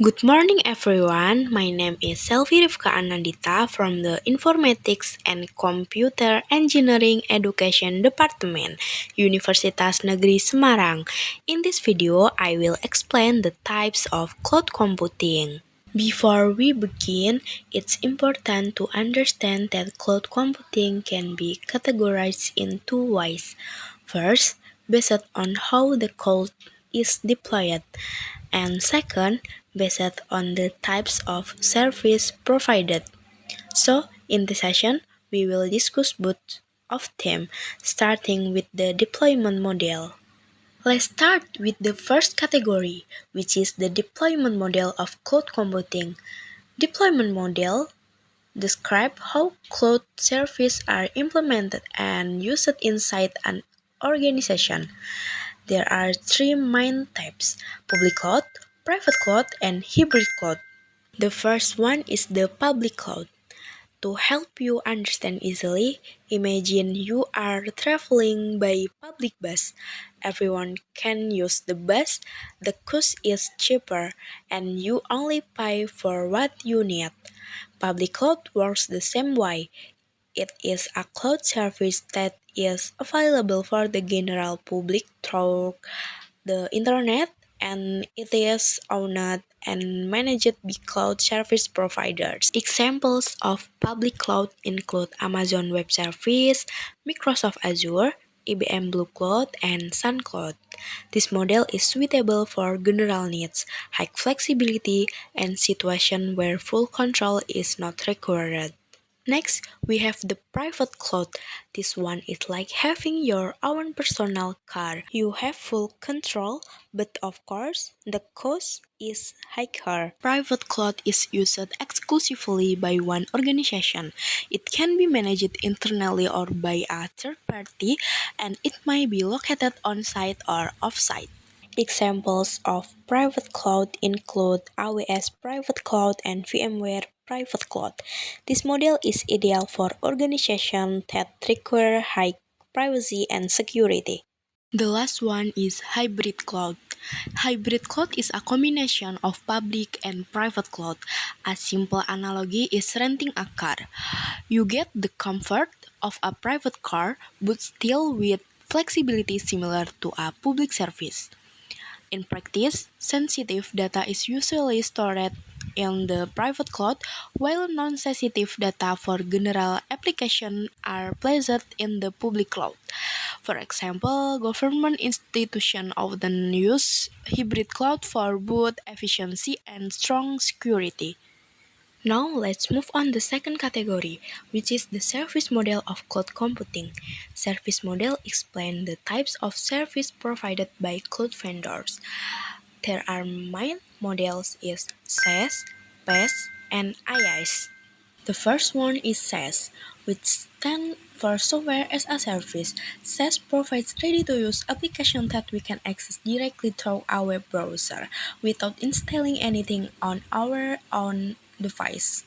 Good morning, everyone. My name is Rifka Anandita from the Informatics and Computer Engineering Education Department, Universitas Negeri Semarang. In this video, I will explain the types of cloud computing. Before we begin, it's important to understand that cloud computing can be categorized in two ways. First, based on how the code is deployed, and second, based on the types of service provided. So, in this session, we will discuss both of them, starting with the deployment model. Let's start with the first category, which is the deployment model of cloud computing. Deployment model describe how cloud services are implemented and used inside an organization. There are three main types: public cloud, private cloud, and hybrid cloud. The first one is the public cloud. To help you understand easily, imagine you are traveling by public bus. Everyone can use the bus, the cost is cheaper, and you only pay for what you need. Public cloud works the same way. It is a cloud service that is available for the general public through the internet, and it is owned and managed by cloud service providers. Examples of public cloud include Amazon Web Service, Microsoft Azure, IBM Blue Cloud, and Sun Cloud. This model is suitable for general needs, high flexibility, and situations where full control is not required. Next, we have the private cloud. This one is like having your own personal car. You have full control, but of course, the cost is higher. Private cloud is used exclusively by one organization. It can be managed internally or by a third party, and it may be located on-site or off-site. Examples of private cloud include AWS Private Cloud and VMware Private Cloud. This model is ideal for organizations that require high privacy and security. The last one is hybrid cloud. Hybrid cloud is a combination of public and private cloud. A simple analogy is renting a car. You get the comfort of a private car, but still with flexibility similar to a public service. In practice, sensitive data is usually stored in the private cloud, while non-sensitive data for general applications are placed in the public cloud. For example, government institutions often use hybrid cloud for both efficiency and strong security. Now let's move on the second category, which is the service model of cloud computing. Service model explain the types of service provided by cloud vendors. There are main models is SaaS, PaaS, and IaaS. The first one is SaaS, which stands for Software as a Service. SaaS provides ready-to-use applications that we can access directly through our web browser without installing anything on our own device.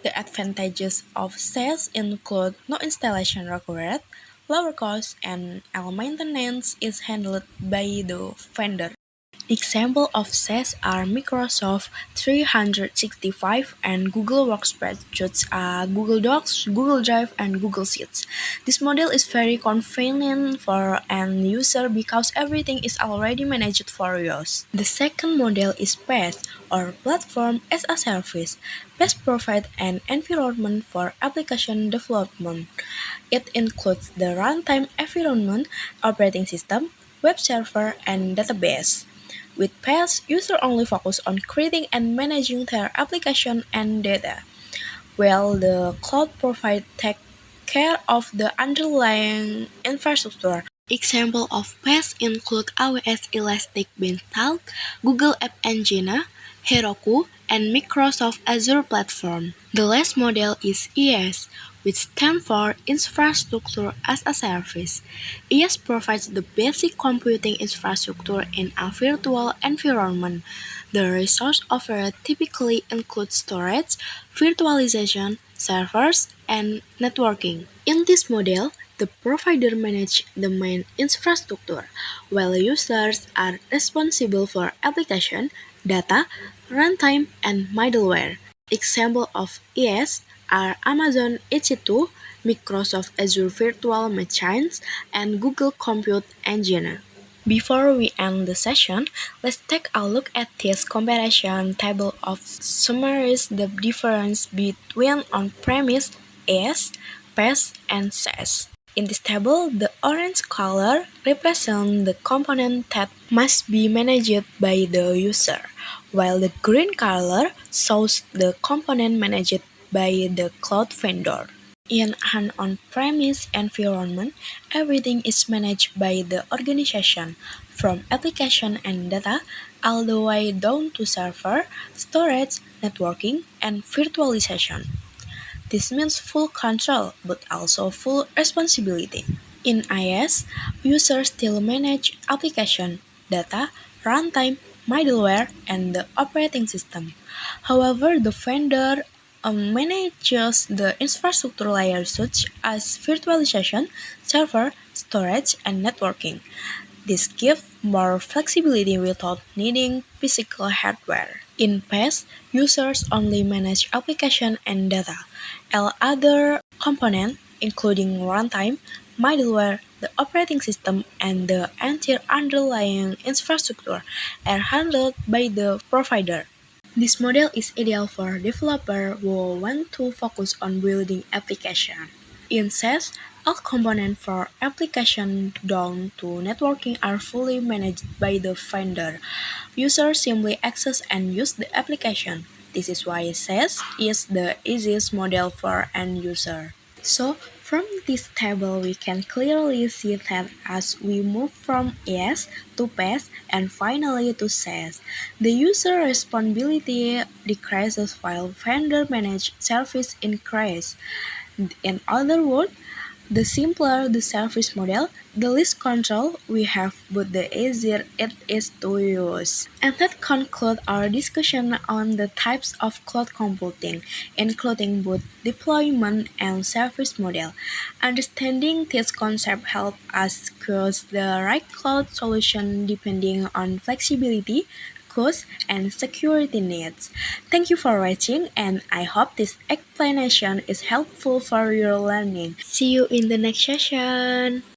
The advantages of SaaS include no installation required, lower cost, and all maintenance is handled by the vendor. Examples of SaaS are Microsoft 365 and Google Workspace, such as Google Docs, Google Drive, and Google Sheets. This model is very convenient for an user because everything is already managed for use. The second model is PaaS, or Platform as a Service. PaaS provides an environment for application development. It includes the runtime environment, operating system, web server, and database. With PaaS, users only focus on creating and managing their application and data, while the cloud provider takes care of the underlying infrastructure. Examples of PaaS include AWS Elastic Beanstalk, Google App Engine, Heroku, and Microsoft Azure Platform. The last model is IaaS, which stands for Infrastructure as a Service. IaaS provides the basic computing infrastructure in a virtual environment. The resource offered typically includes storage, virtualization, servers, and networking. In this model, the provider manages the main infrastructure, while users are responsible for application, data, runtime, and middleware. Example of ES are Amazon EC2, Microsoft Azure Virtual Machines, and Google Compute Engine. Before we end the session, let's take a look at this comparison table of summaries the difference between on-premise AS, PaaS, and SaaS. In this table, the orange color represents the component that must be managed by the user, while the green color shows the component managed by the cloud vendor. In an on-premise environment, everything is managed by the organization, from application and data all the way down to server, storage, networking, and virtualization. This means full control, but also full responsibility. In IaaS, users still manage application, data, runtime, middleware, and the operating system. However, the vendor manages the infrastructure layer such as virtualization, server, storage, and networking. This gives more flexibility without needing physical hardware. In PaaS, users only manage application and data. All other components, including runtime, middleware, the operating system, and the entire underlying infrastructure, are handled by the provider. This model is ideal for developers who want to focus on building applications. In SaaS, all components for application down to networking are fully managed by the vendor. Users simply access and use the application. This is why SaaS is the easiest model for end user. So, from this table, we can clearly see that as we move from ES to PaaS and finally to SaaS, the user responsibility decreases while vendor managed service increases. In other words, the simpler the service model, the less control we have, but the easier it is to use. And that concludes our discussion on the types of cloud computing, including both deployment and service model. Understanding this concept helps us choose the right cloud solution depending on flexibility, cost, and security needs. Thank you for watching, and I hope this explanation is helpful for your learning. See you in the next session.